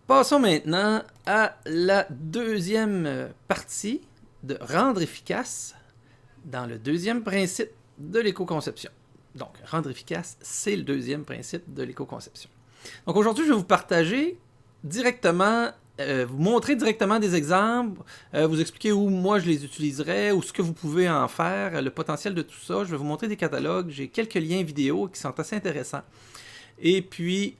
Passons maintenant à la deuxième partie de rendre efficace dans le deuxième principe de l'éco-conception. Donc, rendre efficace, c'est le deuxième principe de l'éco-conception. Donc, aujourd'hui, je vais vous partager directement, vous montrer directement des exemples, vous expliquer où moi je les utiliserai, ou ce que vous pouvez en faire, le potentiel de tout ça. Je vais vous montrer des catalogues, j'ai quelques liens vidéo qui sont assez intéressants. Et puis,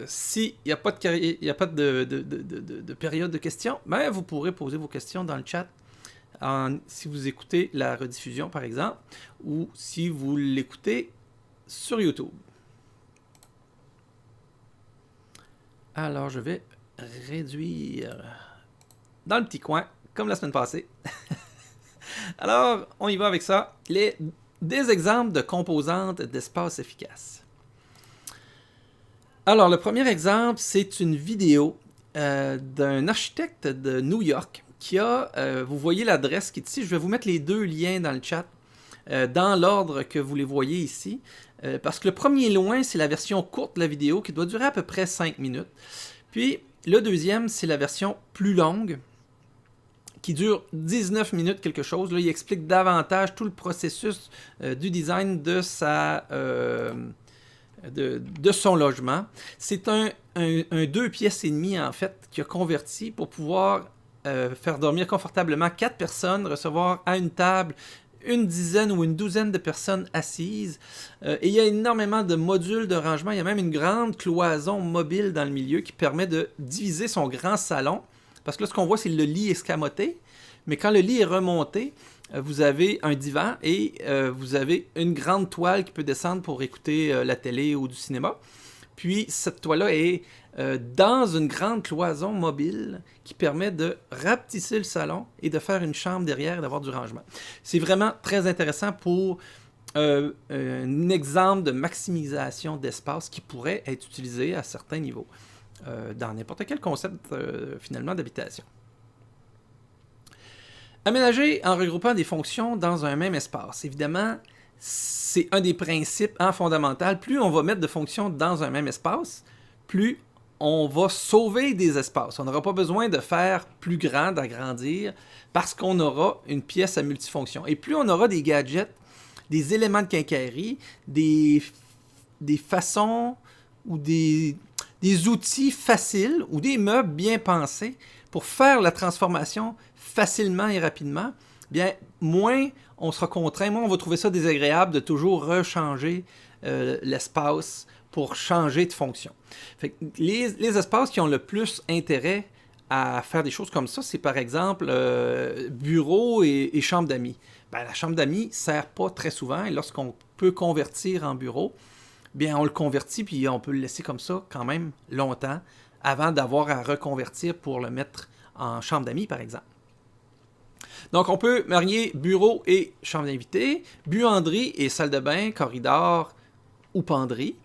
s'il n'y a pas de période de questions, ben, vous pourrez poser vos questions dans le chat si vous écoutez la rediffusion, par exemple, ou si vous l'écoutez sur YouTube. Alors, je vais réduire dans le petit coin, comme la semaine passée. Alors, on y va avec ça. Des exemples de composantes d'espace efficace. Alors, le premier exemple, c'est une vidéo d'un architecte de New York qui a, vous voyez l'adresse qui est ici, je vais vous mettre les deux liens dans le chat, dans l'ordre que vous les voyez ici, parce que le premier lien, c'est la version courte de la vidéo qui doit durer à peu près 5 minutes. Puis, le deuxième, c'est la version plus longue, qui dure 19 minutes quelque chose. Là, il explique davantage tout le processus du design de son logement. C'est un 2 pièces et demie, en fait, qui a converti pour pouvoir faire dormir confortablement 4 personnes, recevoir à une table une dizaine ou une douzaine de personnes assises. Et il y a énormément de modules de rangement. Il y a même une grande cloison mobile dans le milieu qui permet de diviser son grand salon. Parce que là, ce qu'on voit, c'est le lit escamoté. Mais quand le lit est remonté, vous avez un divan et vous avez une grande toile qui peut descendre pour écouter la télé ou du cinéma. Puis cette toile-là est dans une grande cloison mobile qui permet de rapetisser le salon et de faire une chambre derrière et d'avoir du rangement. C'est vraiment très intéressant pour un exemple de maximisation d'espace qui pourrait être utilisé à certains niveaux dans n'importe quel concept finalement d'habitation. Aménager en regroupant des fonctions dans un même espace. Évidemment, c'est un des principes fondamentaux. Plus on va mettre de fonctions dans un même espace, plus on va sauver des espaces. On n'aura pas besoin de faire plus grand, d'agrandir, parce qu'on aura une pièce à multifonction. Et plus on aura des gadgets, des éléments de quincaillerie, des façons ou des outils faciles ou des meubles bien pensés pour faire la transformation facilement et rapidement, bien, moins on sera contraint, moins on va trouver ça désagréable de toujours rechanger l'espace pour changer de fonction. Fait que les espaces qui ont le plus intérêt à faire des choses comme ça, c'est par exemple bureau et chambre d'amis. Ben, la chambre d'amis ne sert pas très souvent et lorsqu'on peut convertir en bureau, bien on le convertit puis on peut le laisser comme ça quand même longtemps avant d'avoir à reconvertir pour le mettre en chambre d'amis par exemple. Donc, on peut marier bureau et chambre d'invité, buanderie et salle de bain, corridor ou penderie.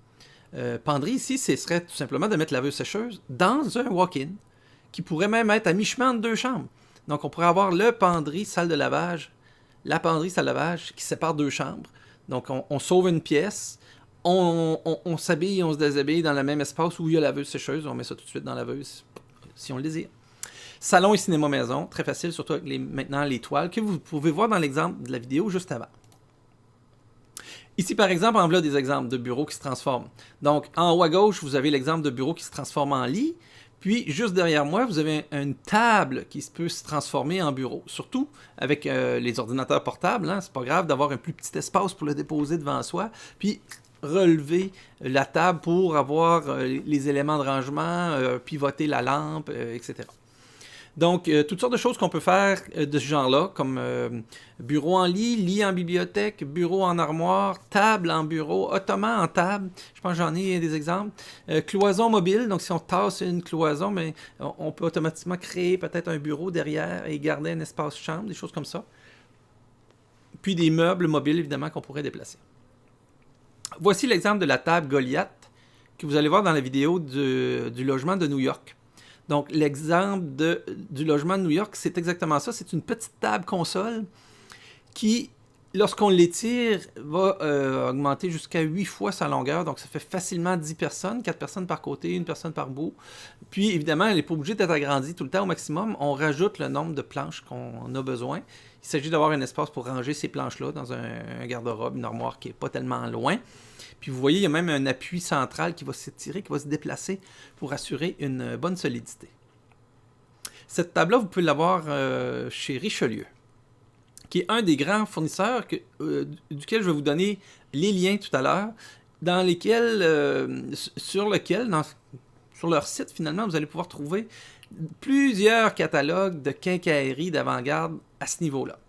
Penderie, ici, ce serait tout simplement de mettre laveuse-sécheuse dans un walk-in, qui pourrait même être à mi-chemin entre deux chambres. Donc, on pourrait avoir le penderie, salle de lavage, la penderie, salle de lavage, qui sépare deux chambres. Donc, on sauve une pièce, on s'habille, on se déshabille dans le même espace où il y a laveuse-sécheuse, on met ça tout de suite dans la laveuse, si on le désire. Salon et cinéma maison, très facile, surtout avec maintenant les toiles, que vous pouvez voir dans l'exemple de la vidéo juste avant. Ici, par exemple, en voilà des exemples de bureaux qui se transforment. Donc, en haut à gauche, vous avez l'exemple de bureau qui se transforme en lit. Puis, juste derrière moi, vous avez une table qui peut se transformer en bureau. Surtout avec les ordinateurs portables, hein, c'est pas grave d'avoir un plus petit espace pour le déposer devant soi. Puis, relever la table pour avoir les éléments de rangement, pivoter la lampe, etc. Donc, toutes sortes de choses qu'on peut faire de ce genre-là, comme bureau en lit, lit en bibliothèque, bureau en armoire, table en bureau, ottoman en table. Je pense que j'en ai des exemples. Cloison mobile, donc si on tasse une cloison, mais on peut automatiquement créer peut-être un bureau derrière et garder un espace chambre, des choses comme ça. Puis des meubles mobiles, évidemment, qu'on pourrait déplacer. Voici l'exemple de la table Goliath que vous allez voir dans la vidéo du logement de New York. Donc, l'exemple du logement de New York, c'est exactement ça. C'est une petite table console qui lorsqu'on l'étire, va augmenter jusqu'à 8 fois sa longueur. Donc, ça fait facilement 10 personnes, 4 personnes par côté, une personne par bout. Puis, évidemment, elle n'est pas obligée d'être agrandie tout le temps au maximum. On rajoute le nombre de planches qu'on a besoin. Il s'agit d'avoir un espace pour ranger ces planches-là dans un garde-robe, une armoire qui n'est pas tellement loin. Puis, vous voyez, il y a même un appui central qui va s'étirer, qui va se déplacer pour assurer une bonne solidité. Cette table-là, vous pouvez l'avoir chez Richelieu, qui est un des grands fournisseurs duquel je vais vous donner les liens tout à l'heure, dans lesquels, sur leur site, finalement, vous allez pouvoir trouver plusieurs catalogues de quincaillerie d'avant-garde à ce niveau-là.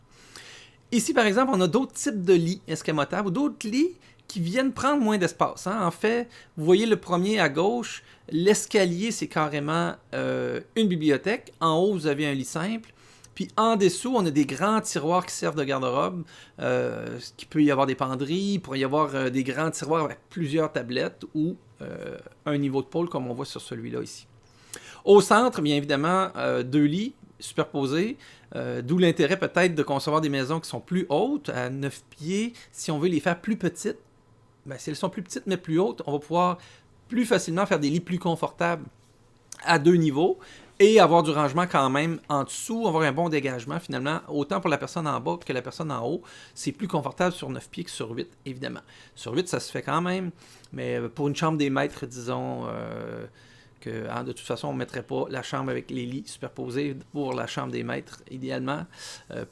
Ici, par exemple, on a d'autres types de lits escamotables ou d'autres lits qui viennent prendre moins d'espace. En fait, vous voyez le premier à gauche, l'escalier, c'est carrément une bibliothèque. En haut, vous avez un lit simple. Puis en dessous, on a des grands tiroirs qui servent de garde-robe. Il peut y avoir des penderies, il pourrait y avoir des grands tiroirs avec plusieurs tablettes ou un niveau de pôle comme on voit sur celui-là ici. Au centre, bien évidemment, 2 lits superposés, d'où l'intérêt peut-être de concevoir des maisons qui sont plus hautes, à 9 pieds. Si on veut les faire plus petites, ben, si elles sont plus petites mais plus hautes, on va pouvoir plus facilement faire des lits plus confortables à 2 niveaux. Et avoir du rangement quand même en dessous, avoir un bon dégagement finalement, autant pour la personne en bas que la personne en haut. C'est plus confortable sur 9 pieds que sur 8, évidemment. Sur 8, ça se fait quand même, mais pour une chambre des maîtres, disons que de toute façon, on ne mettrait pas la chambre avec les lits superposés pour la chambre des maîtres, idéalement.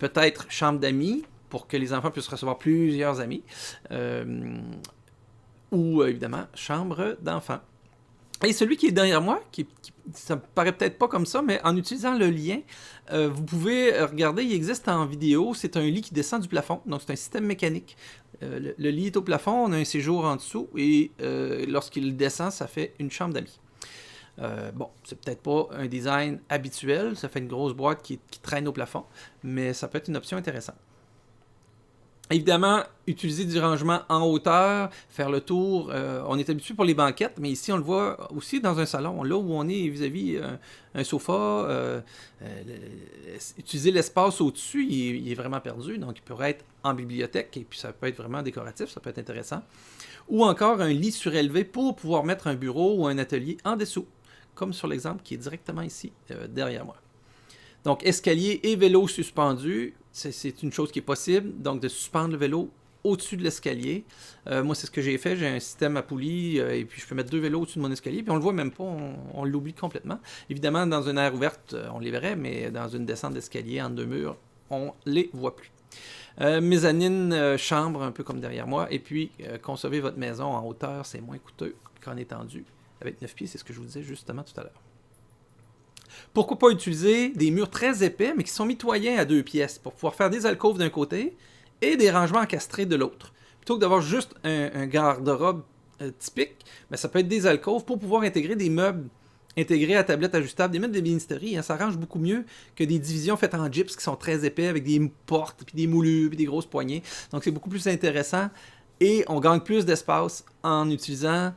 Peut-être chambre d'amis, pour que les enfants puissent recevoir plusieurs amis. Ou, évidemment, chambre d'enfants. Et celui qui est derrière moi, ça ne paraît peut-être pas comme ça, mais en utilisant le lien, vous pouvez regarder, il existe en vidéo, c'est un lit qui descend du plafond, donc c'est un système mécanique. Le lit est au plafond, on a un séjour en dessous, et lorsqu'il descend, ça fait une chambre d'amis. Bon, c'est peut-être pas un design habituel, ça fait une grosse boîte qui traîne au plafond, mais ça peut être une option intéressante. Évidemment, utiliser du rangement en hauteur, faire le tour, on est habitué pour les banquettes, mais ici on le voit aussi dans un salon, là où on est vis-à-vis un sofa, utiliser l'espace au-dessus, il est vraiment perdu, donc il pourrait être en bibliothèque, et puis ça peut être vraiment décoratif, ça peut être intéressant. Ou encore un lit surélevé pour pouvoir mettre un bureau ou un atelier en dessous, comme sur l'exemple qui est directement ici, derrière moi. Donc, escalier et vélo suspendu, c'est une chose qui est possible. Donc, de suspendre le vélo au-dessus de l'escalier. Moi, c'est ce que j'ai fait. J'ai un système à poulie et puis je peux mettre 2 vélos au-dessus de mon escalier. Puis on le voit même pas, on l'oublie complètement. Évidemment, dans une aire ouverte, on les verrait, mais dans une descente d'escalier entre 2 murs, on les voit plus. Mezzanine, chambre, un peu comme derrière moi. Et puis, concevez votre maison en hauteur, c'est moins coûteux qu'en étendue. Avec 9 pieds, c'est ce que je vous disais justement tout à l'heure. Pourquoi pas utiliser des murs très épais, mais qui sont mitoyens à 2 pièces, pour pouvoir faire des alcôves d'un côté et des rangements encastrés de l'autre. Plutôt que d'avoir juste un garde-robe typique, ben ça peut être des alcôves pour pouvoir intégrer des meubles intégrés à tablette ajustable, des meubles d'ébénisterie. Ça range beaucoup mieux que des divisions faites en gyps qui sont très épais avec des portes, puis des moulures, puis des grosses poignées. Donc c'est beaucoup plus intéressant et on gagne plus d'espace en utilisant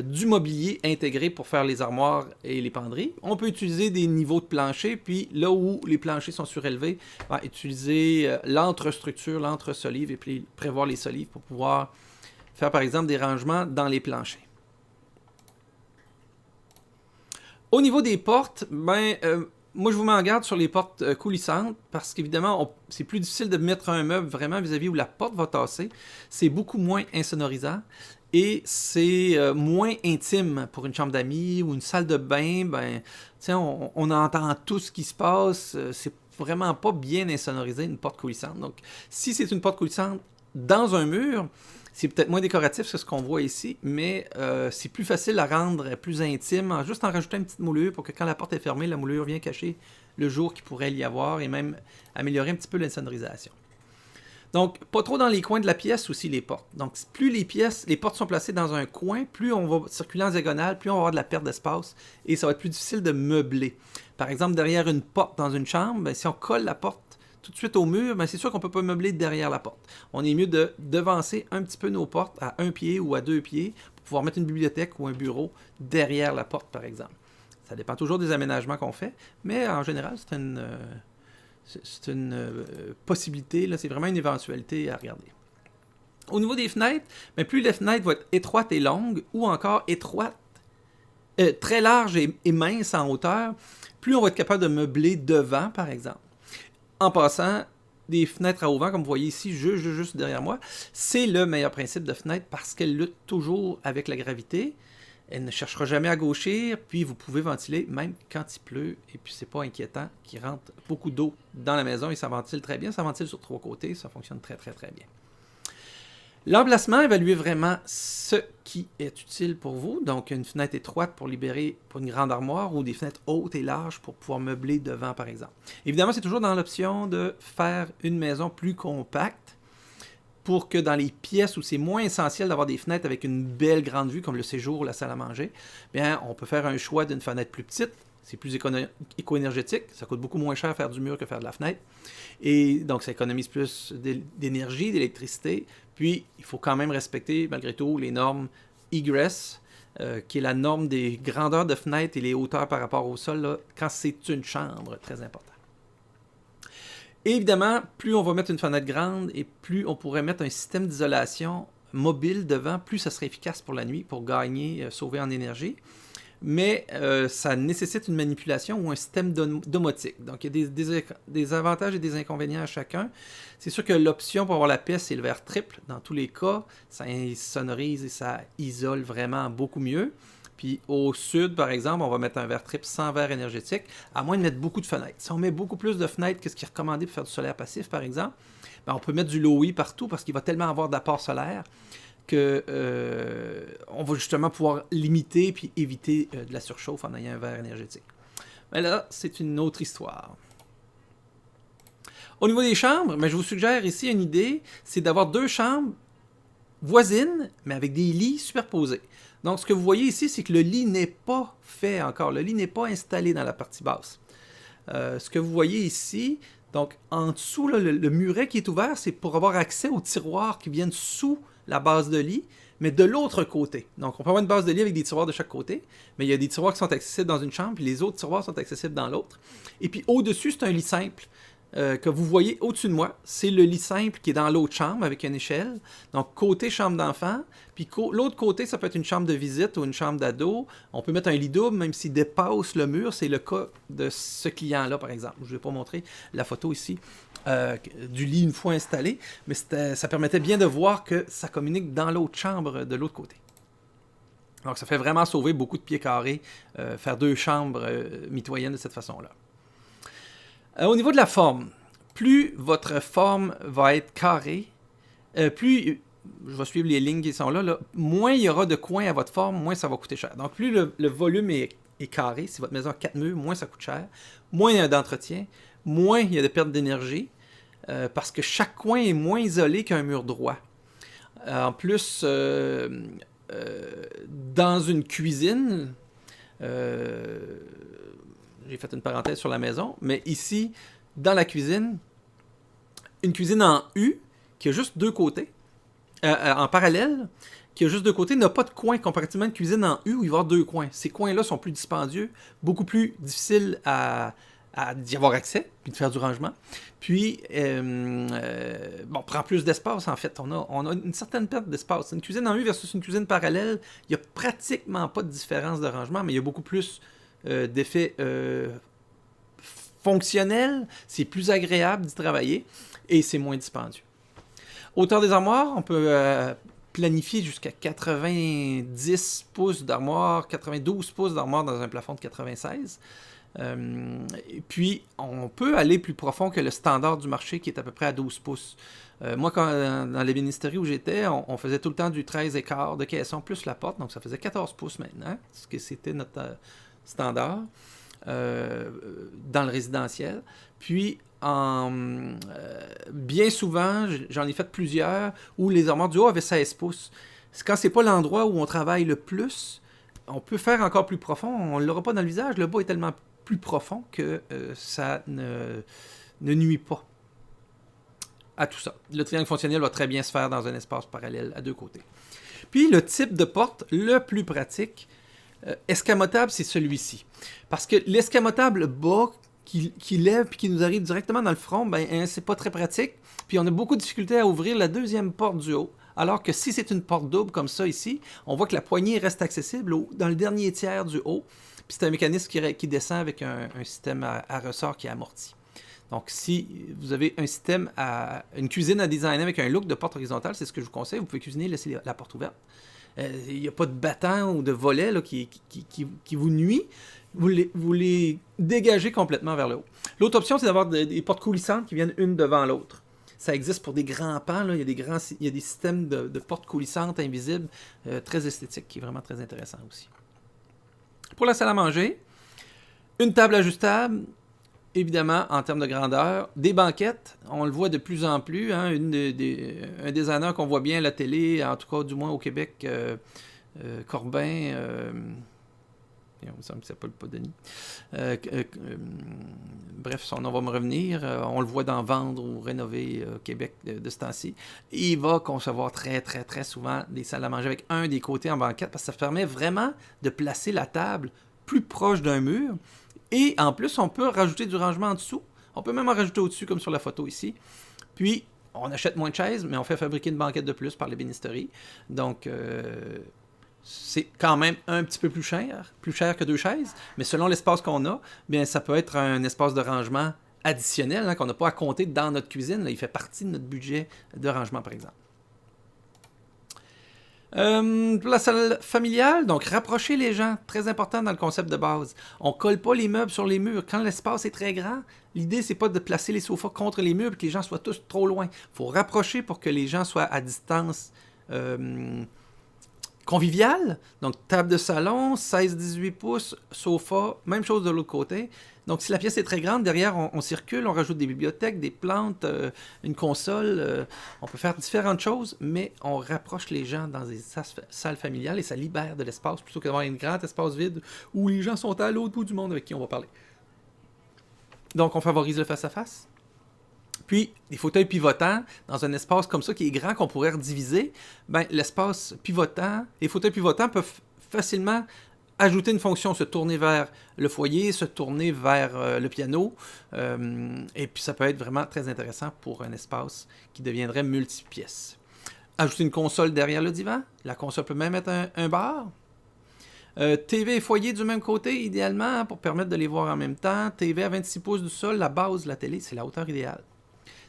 du mobilier intégré pour faire les armoires et les penderies. On peut utiliser des niveaux de plancher, puis là où les planchers sont surélevés, utiliser l'entrestructure, l'entresolive, et puis prévoir les solives pour pouvoir faire par exemple des rangements dans les planchers. Au niveau des portes, moi je vous mets en garde sur les portes coulissantes parce qu'évidemment c'est plus difficile de mettre un meuble vraiment vis-à-vis où la porte va tasser. C'est beaucoup moins insonorisant. Et c'est moins intime pour une chambre d'amis ou une salle de bain. On entend tout ce qui se passe. C'est vraiment pas bien insonorisé, une porte coulissante. Donc, si c'est une porte coulissante dans un mur, c'est peut-être moins décoratif que ce qu'on voit ici, mais c'est plus facile à rendre plus intime, juste en rajoutant une petite moulure pour que quand la porte est fermée, la moulure vient cacher le jour qu'il pourrait y avoir et même améliorer un petit peu l'insonorisation. Donc, pas trop dans les coins de la pièce aussi, les portes. Donc, plus les portes sont placées dans un coin, plus on va circuler en diagonale, plus on va avoir de la perte d'espace et ça va être plus difficile de meubler. Par exemple, derrière une porte dans une chambre, si on colle la porte tout de suite au mur, c'est sûr qu'on ne peut pas meubler derrière la porte. On est mieux de devancer un petit peu nos portes à 1 pied ou à 2 pieds pour pouvoir mettre une bibliothèque ou un bureau derrière la porte, par exemple. Ça dépend toujours des aménagements qu'on fait, mais en général, C'est une possibilité, là, c'est vraiment une éventualité à regarder. Au niveau des fenêtres, bien, plus les fenêtres vont être étroites et longues, ou encore étroites, très larges et minces en hauteur, plus on va être capable de meubler devant, par exemple. En passant, des fenêtres à auvent, comme vous voyez ici, juste derrière moi, c'est le meilleur principe de fenêtre parce qu'elle lutte toujours avec la gravité. Elle ne cherchera jamais à gauchir, puis vous pouvez ventiler même quand il pleut, et puis c'est pas inquiétant qu'il rentre beaucoup d'eau dans la maison, et ça ventile très bien, ça ventile sur 3 côtés, ça fonctionne très bien. L'emplacement, évaluez vraiment ce qui est utile pour vous, donc une fenêtre étroite pour libérer pour une grande armoire, ou des fenêtres hautes et larges pour pouvoir meubler devant par exemple. Évidemment, c'est toujours dans l'option de faire une maison plus compacte, pour que dans les pièces où c'est moins essentiel d'avoir des fenêtres avec une belle grande vue, comme le séjour ou la salle à manger, bien, on peut faire un choix d'une fenêtre plus petite. C'est plus éco-énergétique. Ça coûte beaucoup moins cher faire du mur que faire de la fenêtre. Et donc, ça économise plus d'énergie, d'électricité. Puis, il faut quand même respecter, malgré tout, les normes egress, qui est la norme des grandeurs de fenêtres et les hauteurs par rapport au sol, là, quand c'est une chambre, très important. Et évidemment, plus on va mettre une fenêtre grande et plus on pourrait mettre un système d'isolation mobile devant, plus ça serait efficace pour la nuit, pour gagner, sauver en énergie. Mais ça nécessite une manipulation ou un système domotique. Donc, il y a des avantages et des inconvénients à chacun. C'est sûr que l'option pour avoir la paix, c'est le verre triple. Dans tous les cas, ça sonorise et ça isole vraiment beaucoup mieux. Puis au sud, par exemple, on va mettre un verre triple sans verre énergétique, à moins de mettre beaucoup de fenêtres. Si on met beaucoup plus de fenêtres que ce qui est recommandé pour faire du solaire passif, par exemple, ben on peut mettre du low-E partout parce qu'il va tellement avoir d'apport solaire que on va justement pouvoir limiter puis éviter de la surchauffe en ayant un verre énergétique. Mais là, c'est une autre histoire. Au niveau des chambres, ben, je vous suggère ici une idée, c'est d'avoir 2 chambres voisines, mais avec des lits superposés. Donc, ce que vous voyez ici, c'est que le lit n'est pas fait encore. Le lit n'est pas installé dans la partie basse. Ce que vous voyez ici, donc en dessous, là, le muret qui est ouvert, c'est pour avoir accès aux tiroirs qui viennent sous la base de lit, mais de l'autre côté. Donc, on peut avoir une base de lit avec des tiroirs de chaque côté, mais il y a des tiroirs qui sont accessibles dans une chambre, puis les autres tiroirs sont accessibles dans l'autre. Et puis, au-dessus, c'est un lit simple. Que vous voyez au-dessus de moi, c'est le lit simple qui est dans l'autre chambre avec une échelle. Donc, côté chambre d'enfant. Puis, l'autre côté, ça peut être une chambre de visite ou une chambre d'ado. On peut mettre un lit double, même s'il dépasse le mur. C'est le cas de ce client-là, par exemple. Je ne vais pas montrer la photo ici du lit une fois installé, mais ça permettait bien de voir que ça communique dans l'autre chambre de l'autre côté. Donc, ça fait vraiment sauver beaucoup de pieds carrés, faire 2 chambres mitoyennes de cette façon-là. Au niveau de la forme, plus votre forme va être carrée, plus, je vais suivre les lignes qui sont là, moins il y aura de coins à votre forme, moins ça va coûter cher. Donc plus le volume est carré, si votre maison a 4 murs, moins ça coûte cher, moins il y a d'entretien, moins il y a de perte d'énergie, parce que chaque coin est moins isolé qu'un mur droit. En plus, dans une cuisine, j'ai fait une parenthèse sur la maison, mais ici, dans la cuisine, une cuisine en U, qui a juste 2 côtés, en parallèle, qui a juste 2 côtés, n'a pas de coin, comparativement à une cuisine en U où il va y avoir 2 coins. Ces coins-là sont plus dispendieux, beaucoup plus difficiles d'y avoir accès, puis de faire du rangement. Puis, prend plus d'espace, en fait. On a une certaine perte d'espace. Une cuisine en U versus une cuisine parallèle, il n'y a pratiquement pas de différence de rangement, mais il y a beaucoup plus d'effets fonctionnels, c'est plus agréable d'y travailler et c'est moins dispendieux. Hauteur des armoires, on peut planifier jusqu'à 90 pouces d'armoire, 92 pouces d'armoire dans un plafond de 96. Et puis, on peut aller plus profond que le standard du marché qui est à peu près à 12 pouces. Moi, dans les ministéries où j'étais, on faisait tout le temps du 13 écarts de caisson plus la porte, donc ça faisait 14 pouces maintenant, ce que c'était notre standard dans le résidentiel. Puis, bien souvent, j'en ai fait plusieurs où les armoires du haut avaient 16 pouces. Quand c'est pas l'endroit où on travaille le plus, on peut faire encore plus profond. On ne l'aura pas dans le visage. Le bas est tellement plus profond que ça ne nuit pas à tout ça. Le triangle fonctionnel va très bien se faire dans un espace parallèle à 2 côtés. Puis, le type de porte le plus pratique, escamotable, c'est celui-ci. Parce que l'escamotable bas, qui lève puis qui nous arrive directement dans le front, ben c'est pas très pratique. Puis on a beaucoup de difficultés à ouvrir la deuxième porte du haut. Alors que si c'est une porte double comme ça ici, on voit que la poignée reste accessible dans le dernier tiers du haut. Puis c'est un mécanisme qui descend avec un système à ressort qui est amorti. Donc si vous avez un système une cuisine à designer avec un look de porte horizontale, c'est ce que je vous conseille. Vous pouvez cuisiner, laisser la porte ouverte. Il n'y a pas de battant ou de volet là, qui vous nuit. Vous les dégagez complètement vers le haut. L'autre option, c'est d'avoir des portes coulissantes qui viennent une devant l'autre. Ça existe pour des grands pans. Là. Il y a des systèmes de portes coulissantes invisibles très esthétiques, qui est vraiment très intéressant aussi. Pour la salle à manger, une table ajustable, évidemment, en termes de grandeur. Des banquettes, on le voit de plus en plus. Hein, un designer qu'on voit bien à la télé, en tout cas du moins au Québec, Corbin... il me semble que c'est pas Denis. Bref, son nom va me revenir. On le voit dans Vendre ou Rénover Québec de ce temps-ci. Il va concevoir très, très, très souvent des salles à manger avec un des côtés en banquette parce que ça permet vraiment de placer la table plus proche d'un mur. Et en plus, on peut rajouter du rangement en dessous. On peut même en rajouter au-dessus, comme sur la photo ici. Puis, on achète moins de chaises, mais on fait fabriquer une banquette de plus par l'ébénisterie. Donc... c'est quand même un petit peu plus cher que 2 chaises, mais selon l'espace qu'on a, bien ça peut être un espace de rangement additionnel hein, qu'on n'a pas à compter dans notre cuisine. Là, il fait partie de notre budget de rangement, par exemple. Pour la salle familiale, donc rapprocher les gens, très important dans le concept de base. On ne colle pas les meubles sur les murs. Quand l'espace est très grand, l'idée, c'est pas de placer les sofas contre les murs et que les gens soient tous trop loin. Il faut rapprocher pour que les gens soient à distance convivial, donc table de salon, 16-18 pouces, sofa, même chose de l'autre côté. Donc si la pièce est très grande, derrière on circule, on rajoute des bibliothèques, des plantes, une console, on peut faire différentes choses, mais on rapproche les gens dans des salles familiales et ça libère de l'espace plutôt que d'avoir un grand espace vide où les gens sont à l'autre bout du monde avec qui on va parler. Donc on favorise le face-à-face. Puis, des fauteuils pivotants, dans un espace comme ça qui est grand, qu'on pourrait rediviser, ben, l'espace pivotant, les fauteuils pivotants peuvent facilement ajouter une fonction, se tourner vers le foyer, se tourner vers le piano, et puis ça peut être vraiment très intéressant pour un espace qui deviendrait multipièces. Ajouter une console derrière le divan, la console peut même être un bar. TV et foyer du même côté, idéalement, pour permettre de les voir en même temps. TV à 26 pouces du sol, la base de la télé, c'est la hauteur idéale.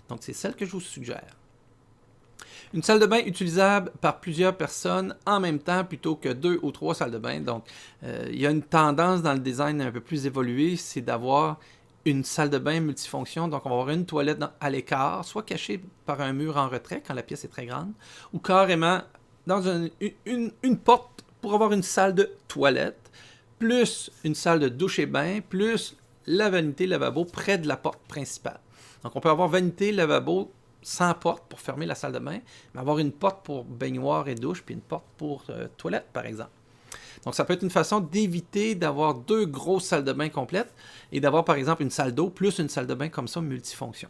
Donc, c'est celle que je vous suggère. Une salle de bain utilisable par plusieurs personnes en même temps plutôt que 2 ou 3 salles de bain. Donc, il y a une tendance dans le design un peu plus évolué, c'est d'avoir une salle de bain multifonction. Donc, on va avoir une toilette à l'écart, soit cachée par un mur en retrait quand la pièce est très grande, ou carrément dans une porte pour avoir une salle de toilette, plus une salle de douche et bain, plus la vanité lavabo près de la porte principale. Donc, on peut avoir vanité, lavabo sans porte pour fermer la salle de bain, mais avoir une porte pour baignoire et douche, puis une porte pour toilette, par exemple. Donc, ça peut être une façon d'éviter d'avoir 2 grosses salles de bain complètes et d'avoir, par exemple, une salle d'eau plus une salle de bain comme ça, multifonction.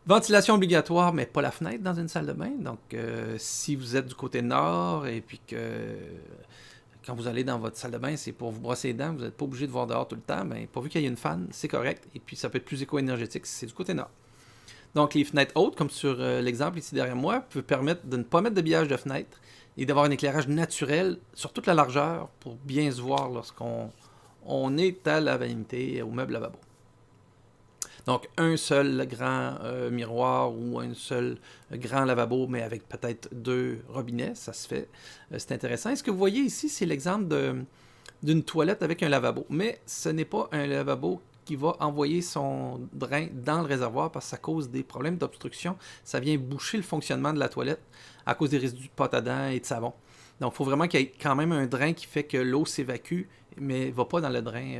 Ventilation obligatoire, mais pas la fenêtre dans une salle de bain. Donc, si vous êtes du côté nord et puis que... Quand vous allez dans votre salle de bain, c'est pour vous brosser les dents, vous n'êtes pas obligé de voir dehors tout le temps, mais pourvu qu'il y ait une fan, c'est correct. Et puis, ça peut être plus éco-énergétique si c'est du côté nord. Donc, les fenêtres hautes, comme sur l'exemple ici derrière moi, peuvent permettre de ne pas mettre de billage de fenêtre et d'avoir un éclairage naturel sur toute la largeur pour bien se voir lorsqu'on est à la vanité, au meuble lavabo. Donc, un seul grand miroir ou un seul grand lavabo, mais avec peut-être 2 robinets, ça se fait. C'est intéressant. Et ce que vous voyez ici, c'est l'exemple d'une toilette avec un lavabo. Mais ce n'est pas un lavabo qui va envoyer son drain dans le réservoir parce que ça cause des problèmes d'obstruction. Ça vient boucher le fonctionnement de la toilette à cause des résidus de pâte à dents et de savon. Donc, il faut vraiment qu'il y ait quand même un drain qui fait que l'eau s'évacue, mais ne va pas dans le drain,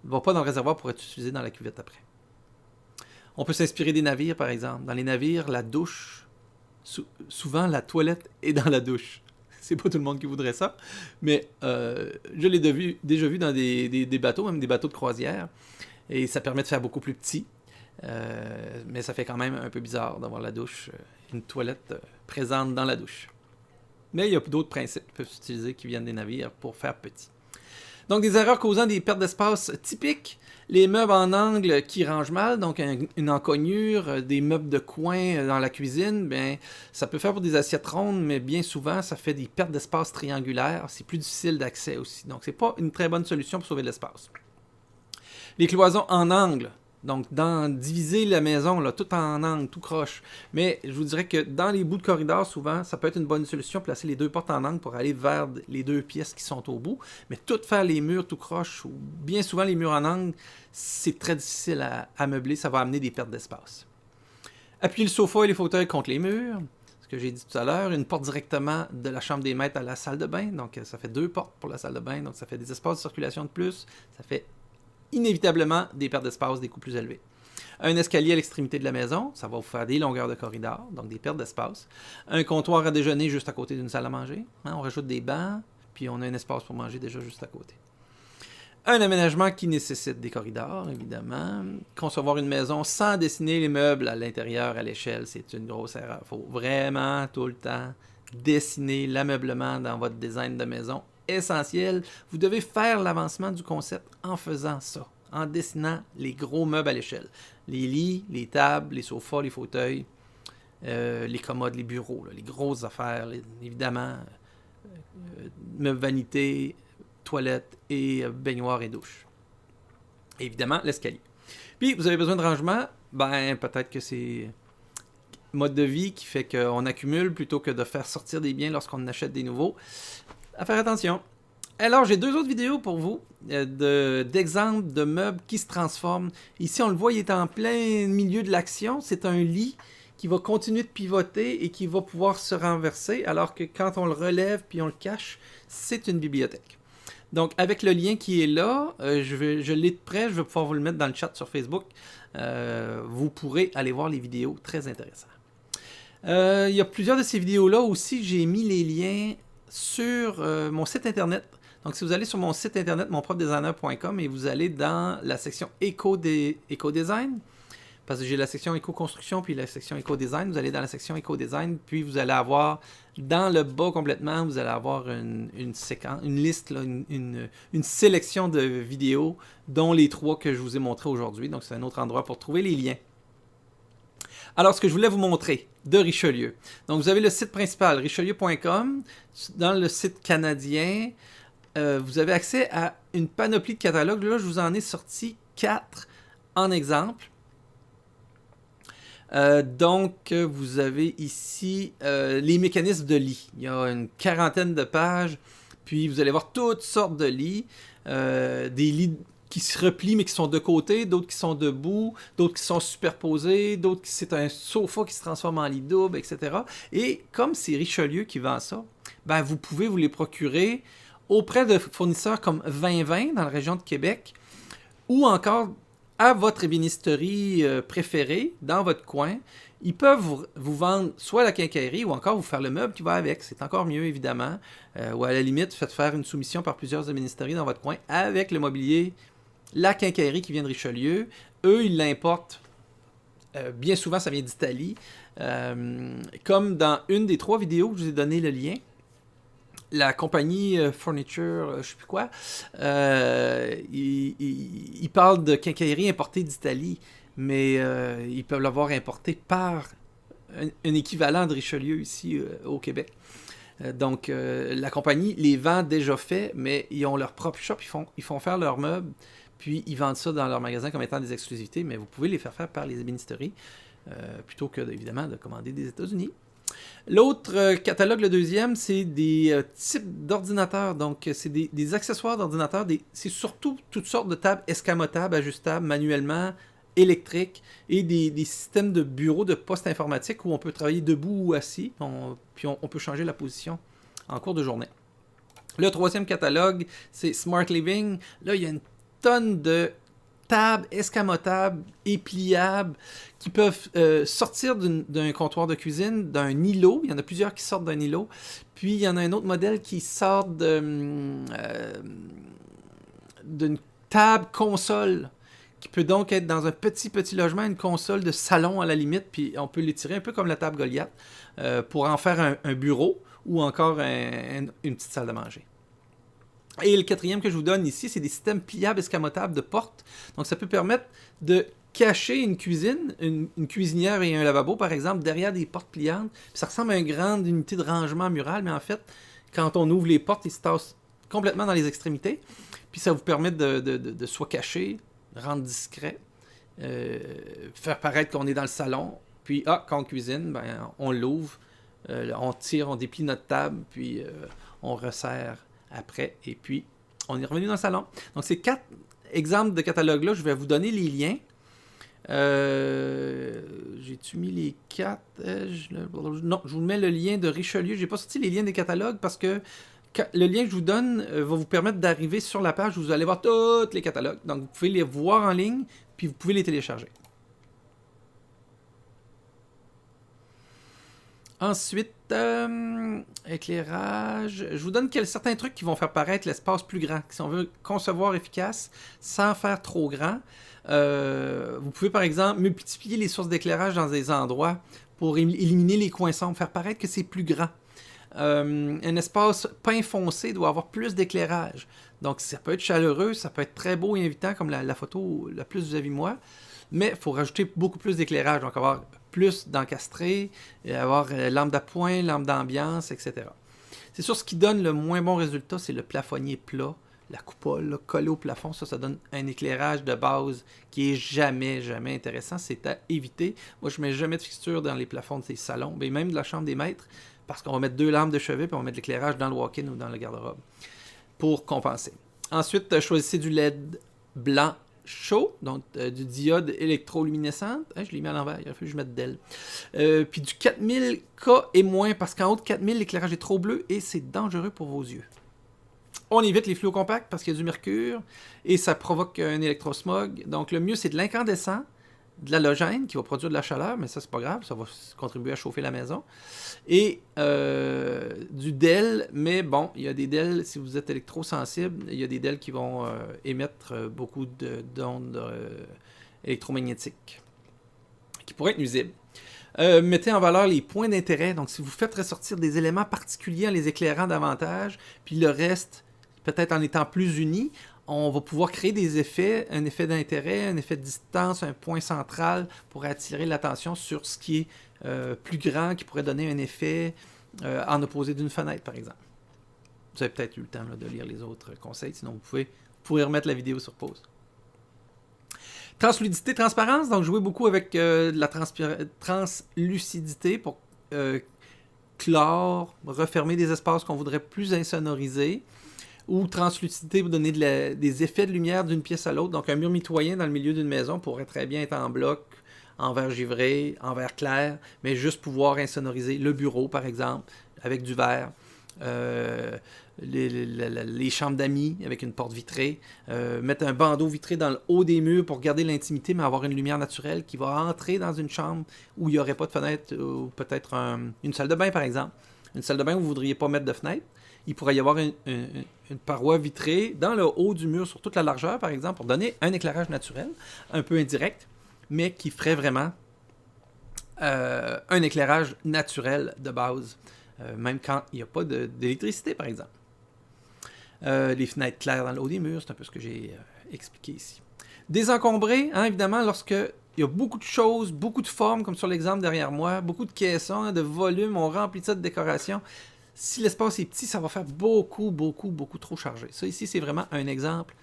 va pas dans le réservoir pour être utilisé dans la cuvette après. On peut s'inspirer des navires, par exemple. Dans les navires, la douche, souvent la toilette est dans la douche. C'est pas tout le monde qui voudrait ça, mais je l'ai déjà vu dans des bateaux, même des bateaux de croisière, et ça permet de faire beaucoup plus petit, mais ça fait quand même un peu bizarre d'avoir la douche, une toilette présente dans la douche. Mais il y a d'autres principes qui peuvent s'utiliser qui viennent des navires pour faire petit. Donc, des erreurs causant des pertes d'espace typiques. Les meubles en angle qui rangent mal, donc une encoignure, des meubles de coin dans la cuisine, bien, ça peut faire pour des assiettes rondes, mais bien souvent, ça fait des pertes d'espace triangulaires. C'est plus difficile d'accès aussi. Donc, c'est pas une très bonne solution pour sauver de l'espace. Les cloisons en angle. Donc, diviser la maison, là, tout en angle, tout croche. Mais je vous dirais que dans les bouts de corridor, souvent, ça peut être une bonne solution, placer les deux portes en angle pour aller vers les deux pièces qui sont au bout. Mais tout faire les murs tout croche, ou bien souvent les murs en angle, c'est très difficile à meubler, ça va amener des pertes d'espace. Appuyer le sofa et les fauteuils contre les murs. Ce que j'ai dit tout à l'heure, une porte directement de la chambre des maîtres à la salle de bain. Donc, ça fait 2 portes pour la salle de bain, donc ça fait des espaces de circulation de plus. Ça fait inévitablement des pertes d'espace, des coûts plus élevés. Un escalier à l'extrémité de la maison, ça va vous faire des longueurs de corridor, donc des pertes d'espace. Un comptoir à déjeuner juste à côté d'une salle à manger. On rajoute des bancs, puis on a un espace pour manger déjà juste à côté. Un aménagement qui nécessite des corridors, évidemment. Concevoir une maison sans dessiner les meubles à l'intérieur, à l'échelle, c'est une grosse erreur. Il faut vraiment tout le temps dessiner l'ameublement dans votre design de maison. Essentiel, vous devez faire l'avancement du concept en faisant ça, en dessinant les gros meubles à l'échelle. Les lits, les tables, les sofas, les fauteuils, les commodes, les bureaux, là, les grosses affaires, évidemment, meubles vanité, toilettes et baignoires et douches. Évidemment, l'escalier. Puis, vous avez besoin de rangement, ben peut-être que c'est mode de vie qui fait qu'on accumule plutôt que de faire sortir des biens lorsqu'on achète des nouveaux. À faire attention. Alors, j'ai 2 autres vidéos pour vous d'exemples de meubles qui se transforment. Ici, on le voit, il est en plein milieu de l'action. C'est un lit qui va continuer de pivoter et qui va pouvoir se renverser, alors que quand on le relève puis on le cache, c'est une bibliothèque. Donc, avec le lien qui est là, je l'ai de près, je vais pouvoir vous le mettre dans le chat sur Facebook. Vous pourrez aller voir les vidéos, très intéressantes. Il y a plusieurs de ces vidéos-là aussi, j'ai mis les liens sur mon site internet. Donc, si vous allez sur mon site internet, monprofdesigner.com, et vous allez dans la section éco-design, parce que j'ai la section éco-construction puis la section éco-design, vous allez dans la section éco-design, puis vous allez avoir, dans le bas complètement, vous allez avoir une séquence, une liste, là, une sélection de vidéos, dont les 3 que je vous ai montrés aujourd'hui. Donc, c'est un autre endroit pour trouver les liens. Alors, ce que je voulais vous montrer de Richelieu. Donc, vous avez le site principal, richelieu.com. Dans le site canadien, vous avez accès à une panoplie de catalogues. Là, je vous en ai sorti 4 en exemple. Donc, vous avez ici les mécanismes de lit. Il y a une 40aine de pages. Puis, vous allez voir toutes sortes de lits. Des lits qui se replient mais qui sont de côté, d'autres qui sont debout, d'autres qui sont superposés, d'autres qui c'est un sofa qui se transforme en lit double, etc. Et comme c'est Richelieu qui vend ça, ben vous pouvez vous les procurer auprès de fournisseurs comme 2020 dans la région de Québec, ou encore à votre ébénisterie préférée dans votre coin. Ils peuvent vous vendre soit la quincaillerie ou encore vous faire le meuble qui va avec. C'est encore mieux, évidemment. Ou à la limite, faites faire une soumission par plusieurs ébénisteries dans votre coin avec le mobilier, la quincaillerie qui vient de Richelieu. Eux, ils l'importent. Bien souvent, ça vient d'Italie. Comme dans une des 3 vidéos que je vous ai donné le lien, la compagnie Furniture, je ne sais plus quoi, ils parlent de quincaillerie importée d'Italie, mais ils peuvent l'avoir importée par un équivalent de Richelieu ici au Québec. Donc, la compagnie les vend déjà faits, mais ils ont leur propre shop, ils font faire leurs meubles, puis ils vendent ça dans leur magasin comme étant des exclusivités, mais vous pouvez les faire faire par les ébénisteries, plutôt que, évidemment, de commander des États-Unis. L'autre catalogue, le deuxième, c'est des types d'ordinateurs. Donc, c'est des accessoires d'ordinateurs. C'est surtout toutes sortes de tables escamotables, ajustables manuellement, électriques, et des systèmes de bureaux de poste informatique où on peut travailler debout ou assis. Puis on peut changer la position en cours de journée. Le troisième catalogue, c'est Smart Living. Là, il y a une tonne de tables escamotables et pliables qui peuvent sortir d'un comptoir de cuisine, d'un îlot. Il y en a plusieurs qui sortent d'un îlot. Puis, il y en a un autre modèle qui sort d'une table console qui peut donc être dans un petit logement, une console de salon à la limite, puis on peut l'étirer un peu comme la table Goliath pour en faire un bureau ou encore une petite salle de manger. Et le quatrième que je vous donne ici, c'est des systèmes pliables escamotables de portes. Donc, ça peut permettre de cacher une cuisine, une cuisinière et un lavabo, par exemple, derrière des portes pliantes. Puis ça ressemble à une grande unité de rangement mural, mais en fait, quand on ouvre les portes, ils se tassent complètement dans les extrémités. Puis ça vous permet de soit cacher, rendre discret, faire paraître qu'on est dans le salon. Puis, quand on cuisine, ben, on l'ouvre, on tire, on déplie notre table, puis on resserre après, et puis on est revenu dans le salon. Donc, ces 4 exemples de catalogues-là, je vais vous donner les liens. J'ai-tu mis les 4 non, je vous mets le lien de Richelieu. J'ai pas sorti les liens des catalogues parce que le lien que je vous donne va vous permettre d'arriver sur la page où vous allez voir tous les catalogues. Donc, vous pouvez les voir en ligne, puis vous pouvez les télécharger. Ensuite, éclairage. Je vous donne certains trucs qui vont faire paraître l'espace plus grand. Si on veut concevoir efficace sans faire trop grand, vous pouvez par exemple multiplier les sources d'éclairage dans des endroits pour éliminer les coins sombres, faire paraître que c'est plus grand. Un espace peint foncé doit avoir plus d'éclairage. Donc ça peut être chaleureux, ça peut être très beau et invitant comme la photo la plus vis-à-vis moi, mais il faut rajouter beaucoup plus d'éclairage. Donc avoir plus d'encastré, avoir lampe d'appoint, lampe d'ambiance, etc. C'est sûr, ce qui donne le moins bon résultat, c'est le plafonnier plat, la coupole là, collée au plafond. Ça donne un éclairage de base qui est jamais intéressant. C'est à éviter. Moi, je ne mets jamais de fixture dans les plafonds de ces salons, mais même de la chambre des maîtres, parce qu'on va mettre 2 lampes de chevet, puis on va mettre de l'éclairage dans le walk-in ou dans le garde-robe pour compenser. Ensuite, choisissez du LED blanc chaud, donc du diode électroluminescente. Je l'ai mis à l'envers, il a fallu que je mette d'elle. Puis du 4000K et moins, parce qu'en haut de 4000, l'éclairage est trop bleu et c'est dangereux pour vos yeux. On évite les fluos compacts parce qu'il y a du mercure et ça provoque un électrosmog. Donc le mieux, c'est de l'incandescent, de l'halogène qui va produire de la chaleur, mais ça, c'est pas grave, ça va contribuer à chauffer la maison. Et du DEL, mais bon, il y a des DEL, si vous êtes électrosensible, il y a des DEL qui vont émettre beaucoup d'ondes électromagnétiques qui pourraient être nuisibles. Mettez en valeur les points d'intérêt. Donc, si vous faites ressortir des éléments particuliers en les éclairant davantage, puis le reste, peut-être en étant plus unis, on va pouvoir créer des effets, un effet d'intérêt, un effet de distance, un point central pour attirer l'attention sur ce qui est plus grand, qui pourrait donner un effet en opposé d'une fenêtre, par exemple. Vous avez peut-être eu le temps là, de lire les autres conseils, sinon vous pourrez remettre la vidéo sur pause. Translucidité, transparence, donc jouer beaucoup avec la translucidité pour clore, refermer des espaces qu'on voudrait plus insonorisés, ou translucidité pour donner des effets de lumière d'une pièce à l'autre. Donc un mur mitoyen dans le milieu d'une maison pourrait très bien être en bloc, en verre givré, en verre clair, mais juste pouvoir insonoriser le bureau, par exemple, avec du verre. Les chambres d'amis avec une porte vitrée, mettre un bandeau vitré dans le haut des murs pour garder l'intimité, mais avoir une lumière naturelle qui va entrer dans une chambre où il n'y aurait pas de fenêtre, ou peut-être une salle de bain, par exemple. Une salle de bain où vous ne voudriez pas mettre de fenêtre. Il pourrait y avoir une paroi vitrée dans le haut du mur, sur toute la largeur, par exemple, pour donner un éclairage naturel, un peu indirect, mais qui ferait vraiment un éclairage naturel de base, même quand il n'y a pas d'électricité, par exemple. Les fenêtres claires dans le haut des murs, c'est un peu ce que j'ai expliqué ici. Désencombrer, évidemment, lorsque il y a beaucoup de choses, beaucoup de formes, comme sur l'exemple derrière moi, beaucoup de caissons, de volume, on remplit ça de décoration. Si l'espace est petit, ça va faire beaucoup trop chargé. Ça ici, c'est vraiment un exemple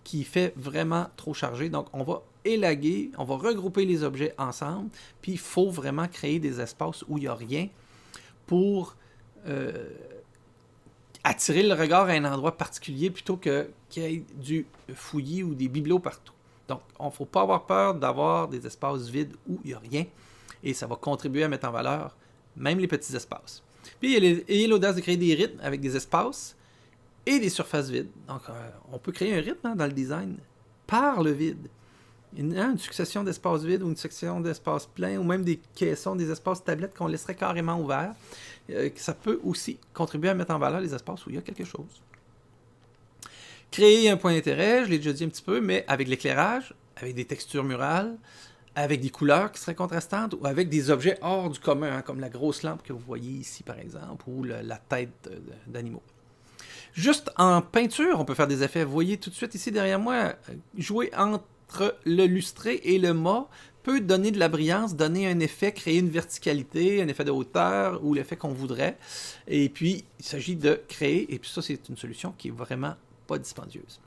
qui fait vraiment trop chargé. Donc, on va élaguer, on va regrouper les objets ensemble, puis il faut vraiment créer des espaces où il n'y a rien pour attirer le regard à un endroit particulier plutôt qu'il y ait du fouillis ou des bibelots partout. Donc, il ne faut pas avoir peur d'avoir des espaces vides où il n'y a rien, et ça va contribuer à mettre en valeur même les petits espaces. Puis, ayez l'audace de créer des rythmes avec des espaces et des surfaces vides. Donc, on peut créer un rythme dans le design par le vide. Une succession d'espaces vides ou une succession d'espaces pleins, ou même des caissons, des espaces tablettes qu'on laisserait carrément ouverts. Ça peut aussi contribuer à mettre en valeur les espaces où il y a quelque chose. Créer un point d'intérêt, je l'ai déjà dit un petit peu, mais avec l'éclairage, avec des textures murales, avec des couleurs qui seraient contrastantes, ou avec des objets hors du commun, comme la grosse lampe que vous voyez ici, par exemple, ou la tête d'animaux. Juste en peinture, on peut faire des effets. Vous voyez tout de suite ici derrière moi, jouer entre le lustré et le mat peut donner de la brillance, donner un effet, créer une verticalité, un effet de hauteur ou l'effet qu'on voudrait. Et puis, il s'agit de créer, et puis ça, c'est une solution qui est vraiment pas dispendieuse.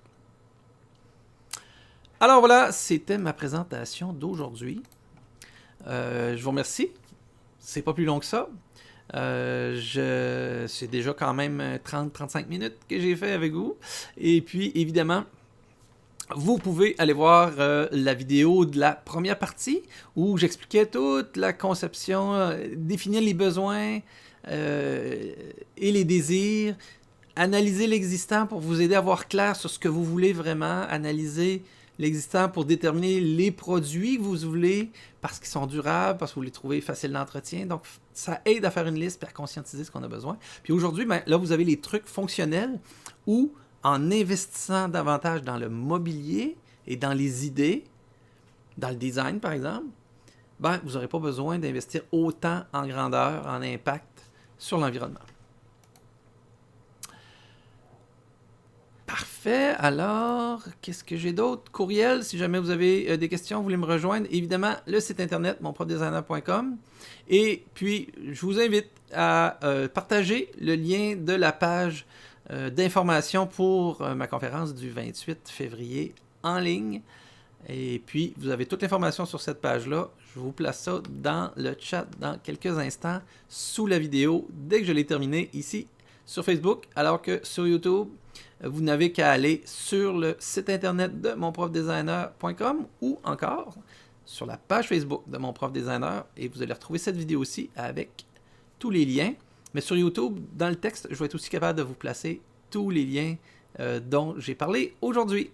Alors voilà, c'était ma présentation d'aujourd'hui. Je vous remercie. C'est pas plus long que ça. C'est déjà quand même 30-35 minutes que j'ai fait avec vous. Et puis, évidemment, vous pouvez aller voir la vidéo de la première partie où j'expliquais toute la conception, définir les besoins et les désirs, analyser l'existant pour vous aider à voir clair sur ce que vous voulez vraiment, analyser l'existant pour déterminer les produits que vous voulez parce qu'ils sont durables, parce que vous les trouvez faciles d'entretien. Donc, ça aide à faire une liste et à conscientiser ce qu'on a besoin. Puis aujourd'hui, ben, là, vous avez les trucs fonctionnels où, en investissant davantage dans le mobilier et dans les idées, dans le design, par exemple, ben, vous n'aurez pas besoin d'investir autant en grandeur, en impact sur l'environnement. Parfait. Alors, qu'est-ce que j'ai d'autre? Courriel, si jamais vous avez des questions, vous voulez me rejoindre. Évidemment, le site internet, monprofdesigner.com. Et puis, je vous invite à partager le lien de la page d'information pour ma conférence du 28 février en ligne. Et puis, vous avez toute l'information sur cette page-là. Je vous place ça dans le chat dans quelques instants sous la vidéo dès que je l'ai terminée ici sur Facebook, alors que sur YouTube, vous n'avez qu'à aller sur le site internet de monprofdesigner.com ou encore sur la page Facebook de Mon Prof Designer et vous allez retrouver cette vidéo aussi avec tous les liens. Mais sur YouTube, dans le texte, je vais être aussi capable de vous placer tous les liens dont j'ai parlé aujourd'hui.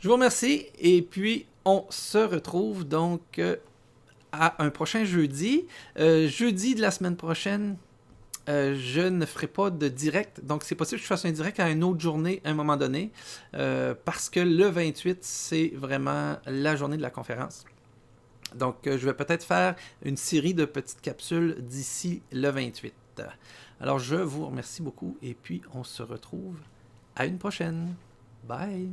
Je vous remercie et puis on se retrouve donc à un prochain jeudi. Jeudi de la semaine prochaine, je ne ferai pas de direct, donc c'est possible que je fasse un direct à une autre journée à un moment donné, parce que le 28, c'est vraiment la journée de la conférence. Donc, je vais peut-être faire une série de petites capsules d'ici le 28. Alors, je vous remercie beaucoup et puis on se retrouve à une prochaine. Bye!